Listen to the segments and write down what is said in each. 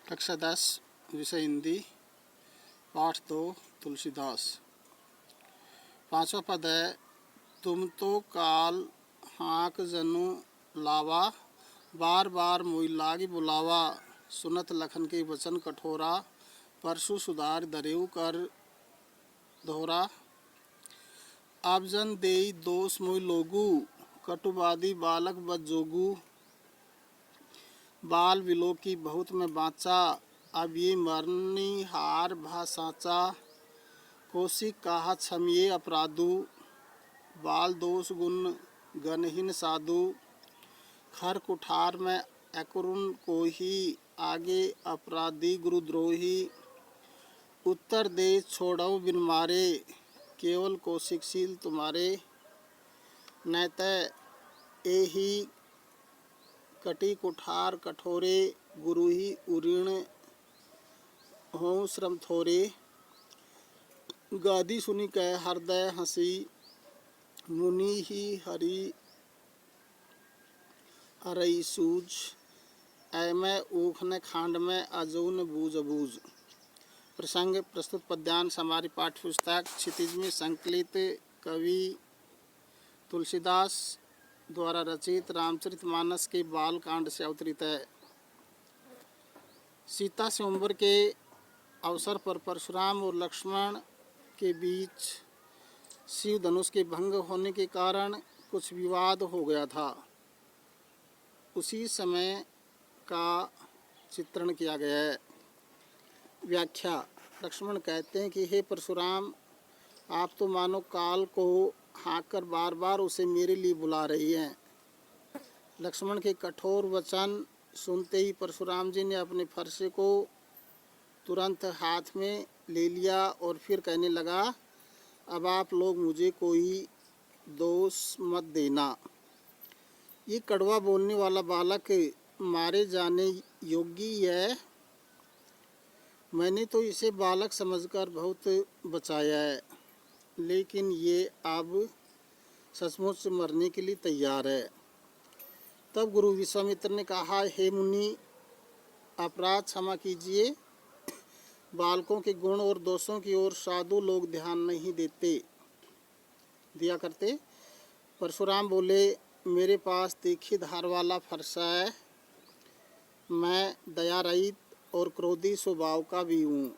कक्षा 10 विषय हिंदी पाठ 2 तुलसीदास। पांचवा पद है। तुम तो काल हाँक जनु लावा, बार बार मोई लागी बुलावा। सुनत लखन के वचन कठोरा, परशु सुधार दरेऊ कर दोहरा। आप जन देई दोष मोई लोगू, कटुवादी बालक बद जोगू। बाल विलो की बहुत में बाँचा, अब ये मरनी हार भा साचा। कौशिक कहा क्षमिए अपराधु, बाल दोष गुण गणहीन साधु। खर कुठार में अकुरुण को ही, आगे अपराधी गुरुद्रोही। उत्तर दे छोड़ो बिन मारे, केवल कौशिकशील तुम्हारे। नैत एही कटी कुठार कठोरे, गुरु ही उरीण हों श्रम थोरे। गादी सुनी कह हृदय हंसी, मुनि ही हरि अरई सूझ। ऐ मैं ऊखने खांड में अजून बूझ बूझ। प्रसंग प्रस्तुत पद्यांश हमारी पाठ्य पुस्तक क्षितिज में संकलित कवि तुलसीदास द्वारा रचित रामचरितमानस के बाल कांड से अवतरित है। सीता स्वयंवर के अवसर पर परशुराम और लक्ष्मण के बीच शिव धनुष के भंग होने के कारण कुछ विवाद हो गया था। उसी समय का चित्रण किया गया है। व्याख्या। लक्ष्मण कहते हैं कि हे परशुराम, आप तो मानो काल को हाँक कर बार बार उसे मेरे लिए बुला रही हैं। लक्ष्मण के कठोर वचन सुनते ही परशुराम जी ने अपने फरसे को तुरंत हाथ में ले लिया और फिर कहने लगा, अब आप लोग मुझे कोई दोष मत देना। ये कड़वा बोलने वाला बालक मारे जाने योग्य है। मैंने तो इसे बालक समझकर बहुत बचाया है, लेकिन ये अब सचमुच मरने के लिए तैयार है। तब गुरु विश्वामित्र ने कहा, हे मुनि, अपराध क्षमा कीजिए। बालकों के गुण और दोषों की ओर साधु लोग ध्यान नहीं दिया करते। परशुराम बोले, मेरे पास तीखी धार वाला फरसा है। मैं दया रहित और क्रोधी स्वभाव का भी हूँ।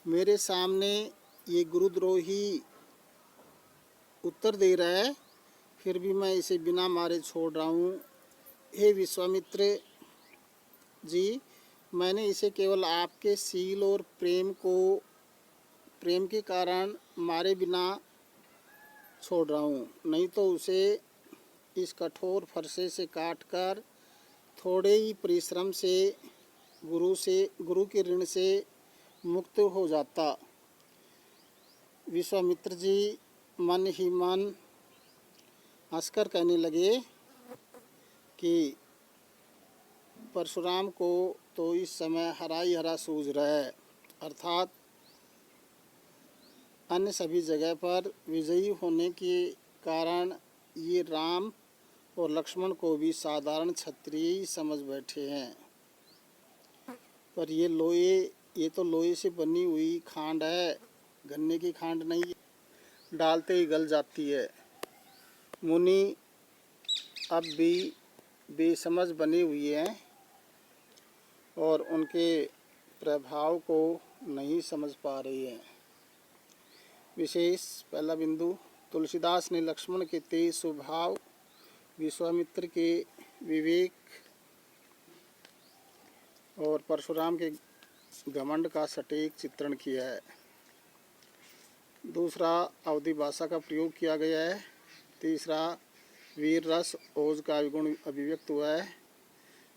मेरे सामने ये गुरुद्रोही उत्तर दे रहा है, फिर भी मैं इसे बिना मारे छोड़ रहा हूँ। हे विश्वामित्र जी, मैंने इसे केवल आपके शील और प्रेम के कारण मारे बिना छोड़ रहा हूँ, नहीं तो उसे इस कठोर फरसे से काटकर थोड़े ही परिश्रम से गुरु के ऋण से मुक्त हो जाता। विश्वामित्र जी मन ही मन हंसकर कहने लगे कि परशुराम को तो इस समय हरा ही हरा सूझ रहा है, अर्थात अन्य सभी जगह पर विजयी होने के कारण ये राम और लक्ष्मण को भी साधारण क्षत्रिय ही समझ बैठे हैं। पर ये तो लोहे से बनी हुई खांड है, गन्ने की खांड नहीं, डालते ही गल जाती है। मुनि अब भी बेसमझ बने हुए हैं और उनके प्रभाव को नहीं समझ पा रही हैं। विशेष पहला बिंदु, तुलसीदास ने लक्ष्मण के तेज स्वभाव, विश्वामित्र के विवेक और परशुराम के घमंड का सटीक चित्रण किया है। दूसरा, अवधि भाषा का प्रयोग किया गया है। तीसरा, वीर रस ओज का गुण अभिव्यक्त हुआ है।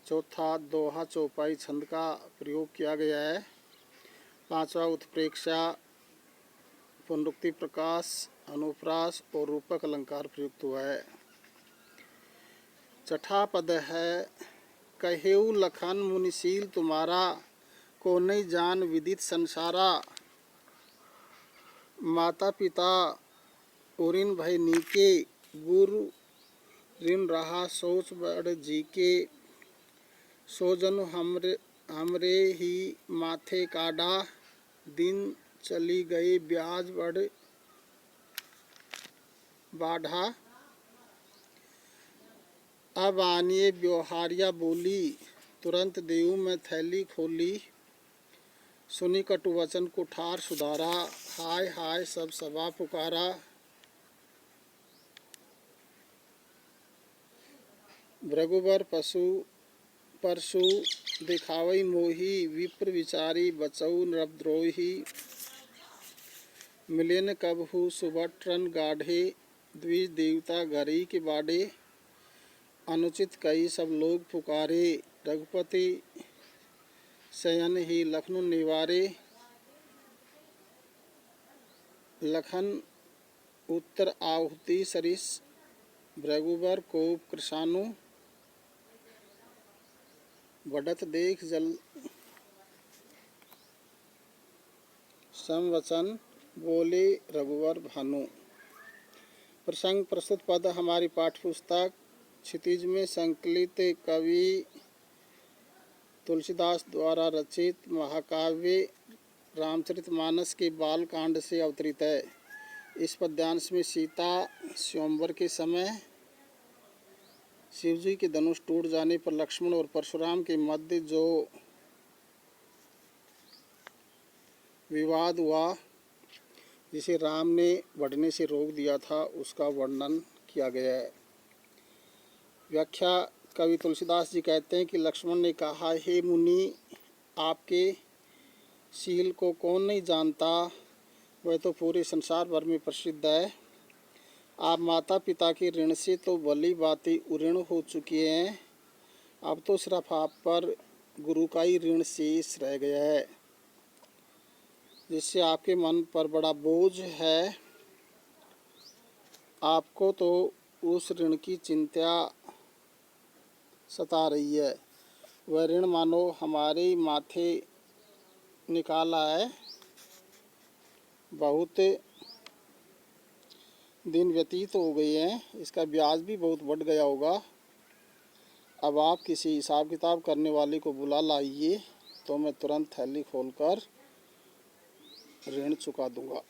चौथा, दोहा चौपाई छंद का प्रयोग किया गया है। पांचवा, उत्प्रेक्षा, पुनरुक्ति प्रकाश, अनुप्रास और रूपक अलंकार प्रयुक्त हुआ है। छठा पद है। कहेऊ लखन मुनिशील तुम्हारा, को नहीं जान विदित संसारा। माता पिता उरिन भय नीके, गुरु ऋण रहा सोच बड़ जी के। सो जनु हमरे ही माथे काढ़ा, दिन चली गई ब्याज बाढ़ा। अब आनिए व्यवहारिया बोली, तुरंत देऊँ मैं थैली खोली। सुनी कटु वचन कुठार सुधारा, हाय हाय सब सभा पुकारा। भृगुवर पशु परशु दिखावई मोही, विप्र विचारी बचऊ नृपद्रोही। मिलेन कबहू सुभट रन गाढ़े, द्विज देवता घरी के बाड़े। अनुचित कई सब लोग पुकारे, रघुपति शयन ही लखनऊ निवारे। लखन उत्तर आहुति सरिस, भृगुवर कोप कृशानु। बढ़त देख जल समवचन, बोले रघुवर भानु। प्रसंग प्रस्तुत पद हमारी पाठ्य पुस्तक क्षितिज में संकलित कवि तुलसीदास द्वारा रचित महाकाव्य रामचरितमानस के बालकांड से अवतरित है। इस पद्यांश में सीता स्वयंवर के समय शिवजी के धनुष टूट जाने पर लक्ष्मण और परशुराम के मध्य जो विवाद हुआ, जिसे राम ने बढ़ने से रोक दिया था, उसका वर्णन किया गया है। व्याख्या कवि तुलसीदास जी कहते हैं कि लक्ष्मण ने कहा, हे मुनि, आपके शील को कौन नहीं जानता, वह तो पूरे संसार भर में प्रसिद्ध है। आप माता पिता के ऋण से तो भली बातें उऋण हो चुकी हैं, अब तो सिर्फ आप पर गुरु का ही ऋण शेष रह गया है, जिससे आपके मन पर बड़ा बोझ है। आपको तो उस ऋण की चिंता सता रही है। वह ऋण मानो हमारे माथे निकाला है। बहुत दिन व्यतीत हो गए हैं, इसका ब्याज भी बहुत बढ़ गया होगा। अब आप किसी हिसाब किताब करने वाले को बुला लाइए, तो मैं तुरंत थैली खोलकर ऋण चुका दूंगा।